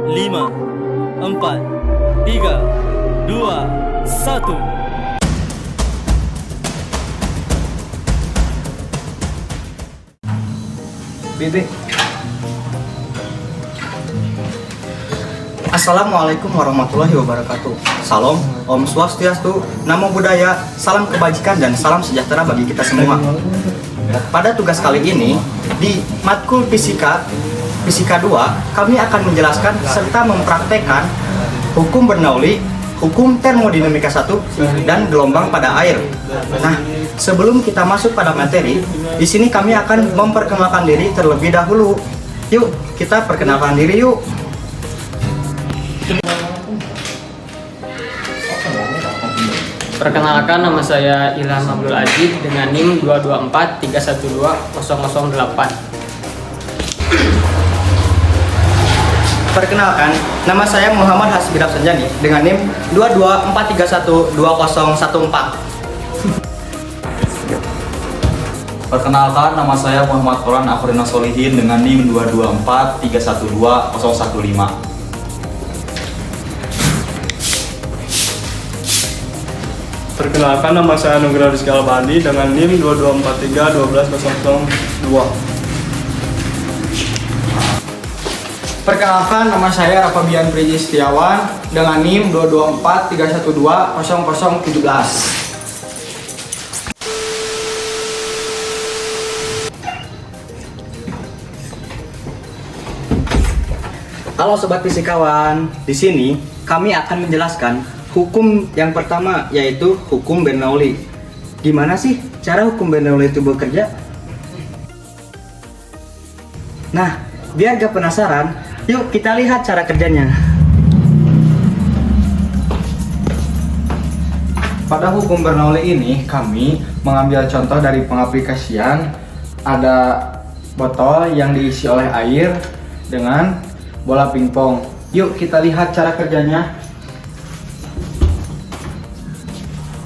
5, 4, 3, 2, 1. Bibi. Assalamualaikum warahmatullahi wabarakatuh. Salam, Om Swastiastu, Namo Buddhaya, salam kebajikan dan salam sejahtera bagi kita semua. Pada tugas kali ini, di matkul Fisika 2, kami akan menjelaskan serta mempraktekkan hukum Bernoulli, hukum termodinamika 1, dan gelombang pada air. Nah, sebelum kita masuk pada materi, di sini kami akan memperkenalkan diri terlebih dahulu. Yuk, kita perkenalkan diri yuk. Perkenalkan, nama saya Ilham Abdul Aziz dengan NIM 224312008. Perkenalkan, nama saya Muhammad Hasbi Rafsanjani dengan NIM 224312014. Perkenalkan, nama saya Muhammad Quran Akhrina Solihin dengan NIM 224312015. Perkenalkan, nama saya Nugra Rizky Albandi dengan NIM 2243-12002. Perkenalkan, nama saya Rafabian Priji Setiawan dengan NIM 22431200017. Halo Sobat Fisikawan, di sini kami akan menjelaskan hukum yang pertama, yaitu hukum Bernoulli. Gimana sih cara hukum Bernoulli itu bekerja? Nah, biar gak penasaran, yuk kita lihat cara kerjanya. Pada hukum Bernoulli ini, kami mengambil contoh dari pengaplikasian. Ada botol yang diisi oleh air dengan bola pingpong. Yuk kita lihat cara kerjanya.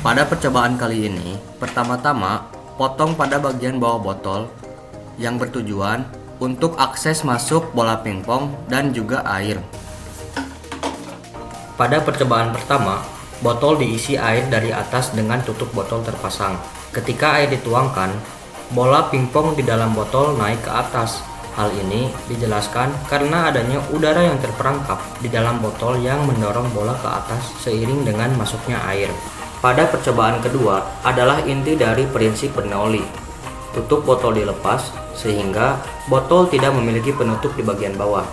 Pada percobaan kali ini, pertama-tama potong pada bagian bawah botol yang bertujuan untuk akses masuk bola pingpong dan juga air. Pada percobaan pertama, botol diisi air dari atas dengan tutup botol terpasang. Ketika air dituangkan, bola pingpong di dalam botol naik ke atas. Hal ini dijelaskan karena adanya udara yang terperangkap di dalam botol yang mendorong bola ke atas seiring dengan masuknya air. Pada percobaan kedua adalah inti dari prinsip Bernoulli. Tutup botol dilepas sehingga botol tidak memiliki penutup di bagian bawah.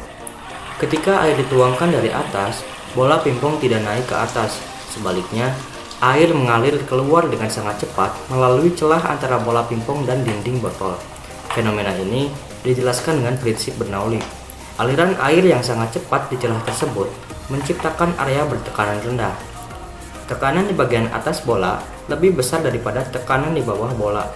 Ketika air dituangkan dari atas, bola pingpong tidak naik ke atas. Sebaliknya, air mengalir keluar dengan sangat cepat melalui celah antara bola pingpong dan dinding botol. Fenomena ini dijelaskan dengan prinsip Bernoulli. Aliran air yang sangat cepat di celah tersebut menciptakan area bertekanan rendah. Tekanan di bagian atas bola lebih besar daripada tekanan di bawah bola.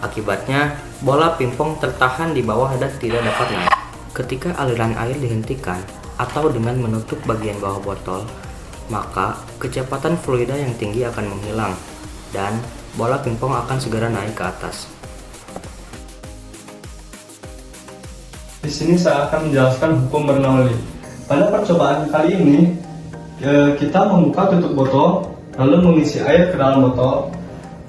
Akibatnya, bola pingpong tertahan di bawah dan tidak dapat naik. Ketika aliran air dihentikan atau dengan menutup bagian bawah botol, maka kecepatan fluida yang tinggi akan menghilang dan bola pingpong akan segera naik ke atas. Di sini saya akan menjelaskan hukum Bernoulli. Pada percobaan kali ini, kita membuka tutup botol lalu mengisi air ke dalam botol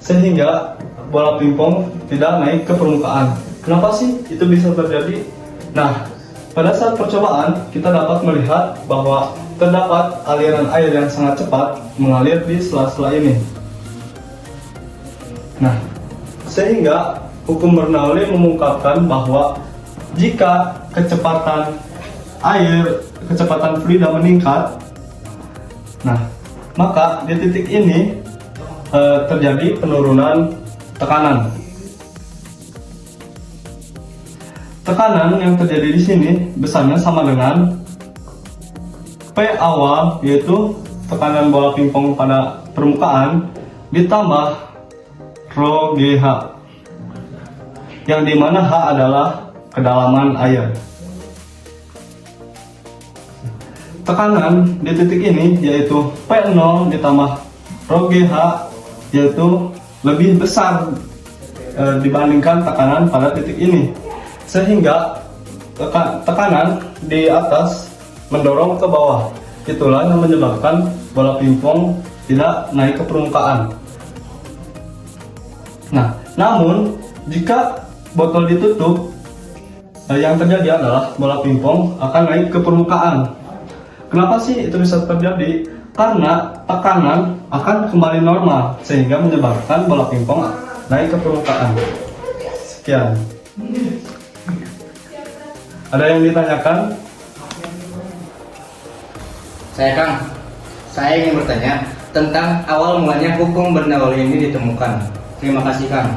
sehingga bola pingpong tidak naik ke permukaan. Kenapa sih itu bisa terjadi? Nah, pada saat percobaan kita dapat melihat bahwa terdapat aliran air yang sangat cepat mengalir di sela-sela ini. Nah, sehingga hukum Bernoulli mengungkapkan bahwa jika kecepatan fluida meningkat, nah, maka di titik ini terjadi penurunan tekanan. Tekanan yang terjadi di sini besarnya sama dengan P awal, yaitu tekanan bola pingpong pada permukaan, ditambah rho GH, yang dimana H adalah kedalaman air. Tekanan di titik ini yaitu P0 ditambah rho GH, yaitu lebih besar dibandingkan tekanan pada titik ini, sehingga tekanan di atas mendorong ke bawah. Itulah yang menyebabkan bola pingpong tidak naik ke permukaan. Nah, namun jika botol ditutup, yang terjadi adalah bola pingpong akan naik ke permukaan. Kenapa sih itu bisa terjadi? Karena tekanan akan kembali normal sehingga menyebabkan bola pingpong naik ke permukaan. Sekian. Ada yang ditanyakan? Saya ingin bertanya tentang awal mulanya hukum Bernoulli ini ditemukan. Terima kasih, Kang.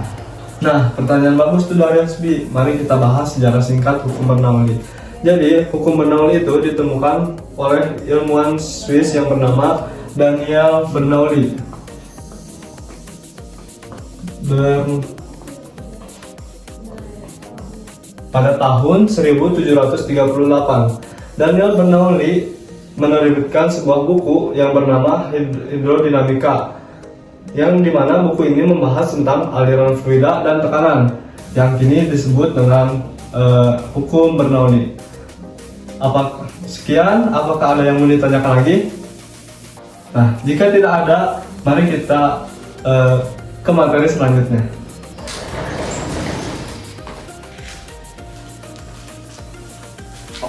Nah, pertanyaan bagus tuh dari SB. Mari kita bahas secara singkat hukum Bernoulli. Jadi, hukum Bernoulli itu ditemukan oleh ilmuwan Swiss yang bernama Daniel Bernoulli. Pada tahun 1738, Daniel Bernoulli menerbitkan sebuah buku yang bernama Hidrodinamika, yang dimana buku ini membahas tentang aliran fluida dan tekanan, yang kini disebut dengan hukum Bernoulli. Sekian, apakah ada yang mau ditanyakan lagi? Nah, jika tidak ada, mari kita ke materi selanjutnya.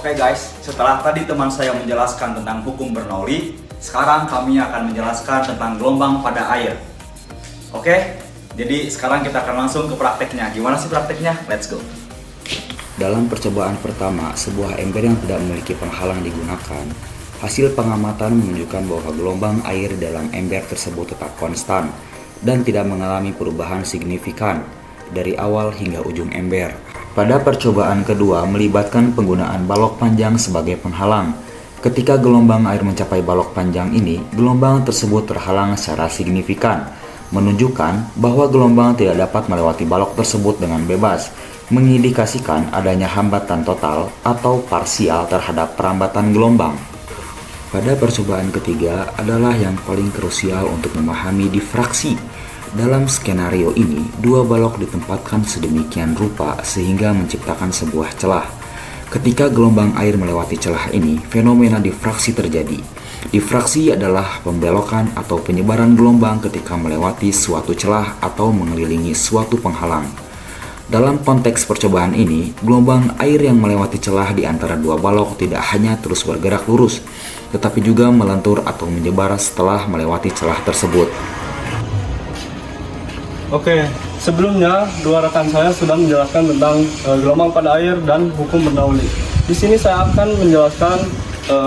Oke guys, setelah tadi teman saya menjelaskan tentang hukum Bernoulli, sekarang kami akan menjelaskan tentang gelombang pada air. Oke, jadi sekarang kita akan langsung ke prakteknya. Gimana sih prakteknya? Let's go. Dalam percobaan pertama, sebuah ember yang tidak memiliki penghalang digunakan. Hasil pengamatan menunjukkan bahwa gelombang air dalam ember tersebut tetap konstan dan tidak mengalami perubahan signifikan dari awal hingga ujung ember. Pada percobaan kedua melibatkan penggunaan balok panjang sebagai penghalang. Ketika gelombang air mencapai balok panjang ini, gelombang tersebut terhalang secara signifikan, menunjukkan bahwa gelombang tidak dapat melewati balok tersebut dengan bebas, mengindikasikan adanya hambatan total atau parsial terhadap perambatan gelombang. Pada percobaan ketiga adalah yang paling krusial untuk memahami difraksi. Dalam skenario ini, dua balok ditempatkan sedemikian rupa sehingga menciptakan sebuah celah. Ketika gelombang air melewati celah ini, fenomena difraksi terjadi. Difraksi adalah pembelokan atau penyebaran gelombang ketika melewati suatu celah atau mengelilingi suatu penghalang. Dalam konteks percobaan ini, gelombang air yang melewati celah di antara dua balok tidak hanya terus bergerak lurus, tetapi juga melentur atau menyebar setelah melewati celah tersebut. Oke, sebelumnya dua rekan saya sudah menjelaskan tentang gelombang pada air dan hukum Bernoulli. Di sini saya akan menjelaskan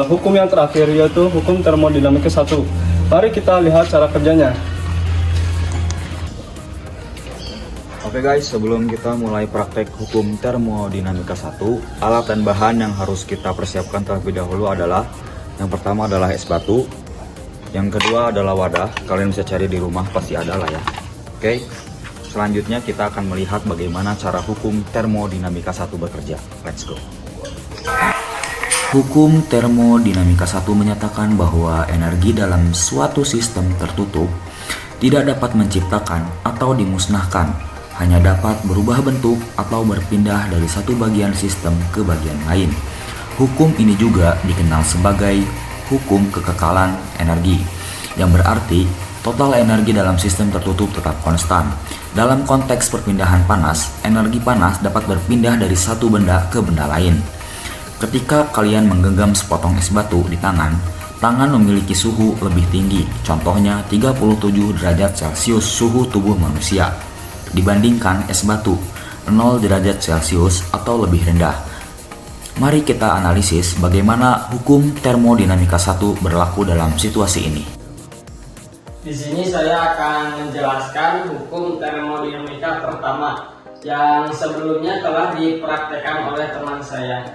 hukum yang terakhir, yaitu hukum termodinamika 1. Mari kita lihat cara kerjanya. Oke guys, sebelum kita mulai praktek hukum termodinamika 1, alat dan bahan yang harus kita persiapkan terlebih dahulu adalah, yang pertama adalah es batu, yang kedua adalah wadah. Kalian bisa cari di rumah, pasti ada lah ya. Oke, selanjutnya kita akan melihat bagaimana cara hukum termodinamika 1 bekerja. Let's go. Hukum termodinamika 1 menyatakan bahwa energi dalam suatu sistem tertutup tidak dapat menciptakan atau dimusnahkan, hanya dapat berubah bentuk atau berpindah dari satu bagian sistem ke bagian lain. Hukum ini juga dikenal sebagai hukum kekekalan energi, yang berarti total energi dalam sistem tertutup tetap konstan. Dalam konteks perpindahan panas, energi panas dapat berpindah dari satu benda ke benda lain. Ketika kalian menggenggam sepotong es batu di tangan memiliki suhu lebih tinggi, contohnya 37 derajat Celcius suhu tubuh manusia, dibandingkan es batu 0 derajat Celcius atau lebih rendah. Mari kita analisis bagaimana hukum termodinamika 1 berlaku dalam situasi ini. Di sini saya akan menjelaskan hukum termodinamika pertama yang sebelumnya telah dipraktekkan oleh teman saya.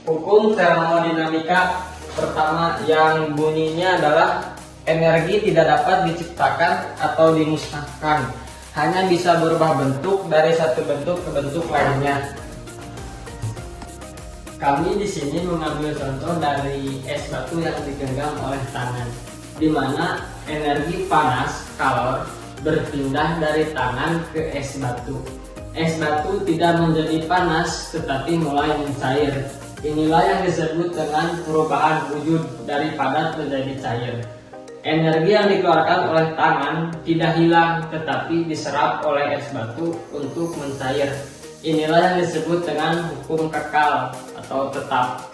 Hukum termodinamika pertama yang bunyinya adalah energi tidak dapat diciptakan atau dimusnahkan, hanya bisa berubah bentuk dari satu bentuk ke bentuk lainnya. Kami di sini mengambil contoh dari es batu yang digenggam oleh tangan, di mana energi panas kalor berpindah dari tangan ke es batu. Es batu tidak menjadi panas tetapi mulai mencair. Inilah yang disebut dengan perubahan wujud dari padat menjadi cair. Energi yang dikeluarkan oleh tangan tidak hilang tetapi diserap oleh es batu untuk mencair. Inilah yang disebut dengan hukum kekal atau tetap.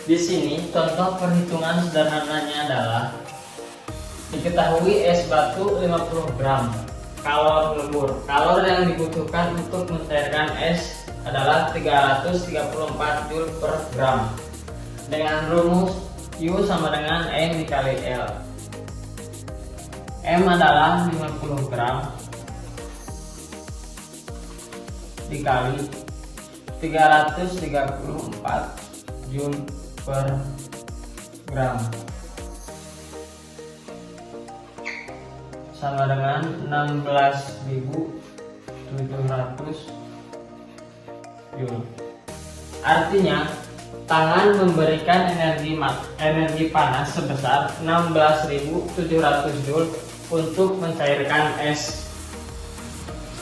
Di sini contoh perhitungan sederhananya adalah diketahui es batu 50 gram, kalor lembur. Kalor yang dibutuhkan untuk mencairkan es adalah 334 Joule per gram. Dengan rumus U sama dengan M dikali L. M adalah 50 gram dikali 334 Joule per gram sama dengan 16.700 Joule. Artinya tangan memberikan energi panas sebesar 16.700 Joule untuk mencairkan es.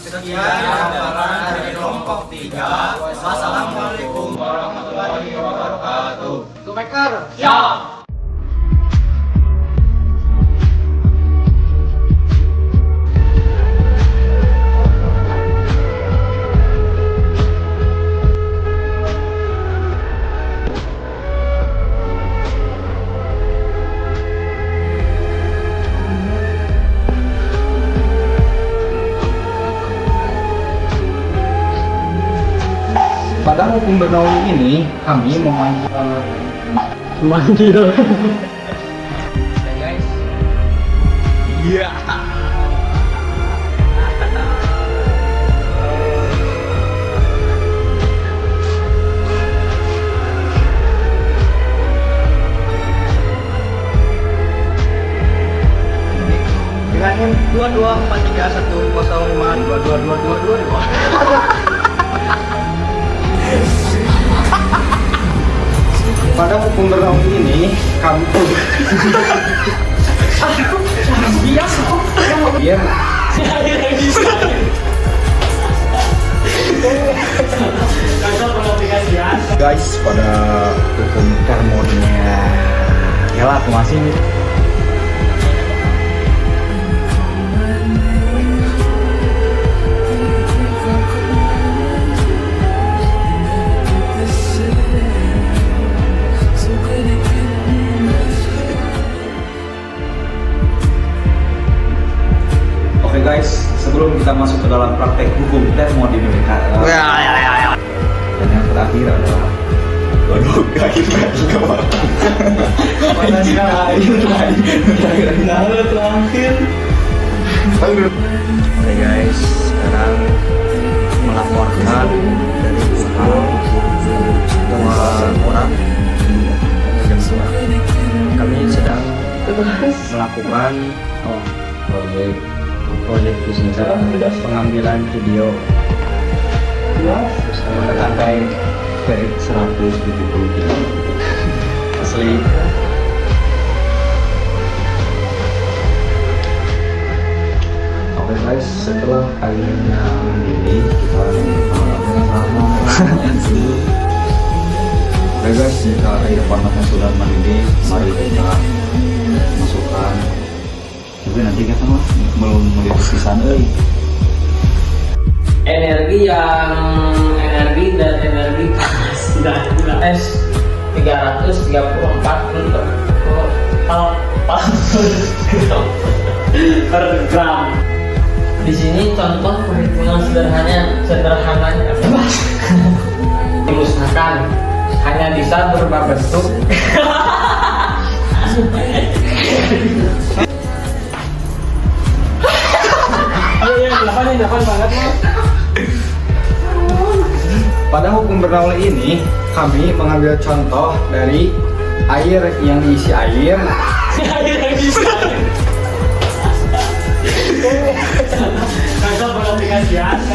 Sekian gambaran dari kelompok 3. Wassalamualaikum warahmatullahi wabarakatuh. Tumeker, ya. Pada hukum Bernoulli ini, kami memanggil Guys. Iya. Dengan NIM 224310522222. Pada hukum Bernoulli ini, kami guys, pada hukum termodinamika ya aku masih guys, sebelum kita masuk ke dalam praktek hukum termodinamika dan yang terakhir adalah Oke guys, sekarang melaporkan dari semua orang kami sedang melakukan proyek bisnis pengambilan video bersama lantai baik 173 asli. Oke guys, setelah airnya mendidih kita oke guys, jika air panasnya sudah mendidih, mari kita masukkan. Tapi nanti kita mah belum melihat pisan energi dan energi panas tidak es 334 per gram. Di sini contoh perhitungan sederhananya dimusnahkan hanya bisa berubah bentuk. Pada hukum Bernoulli ini, kami mengambil contoh dari air yang diisi air. Contoh aplikasi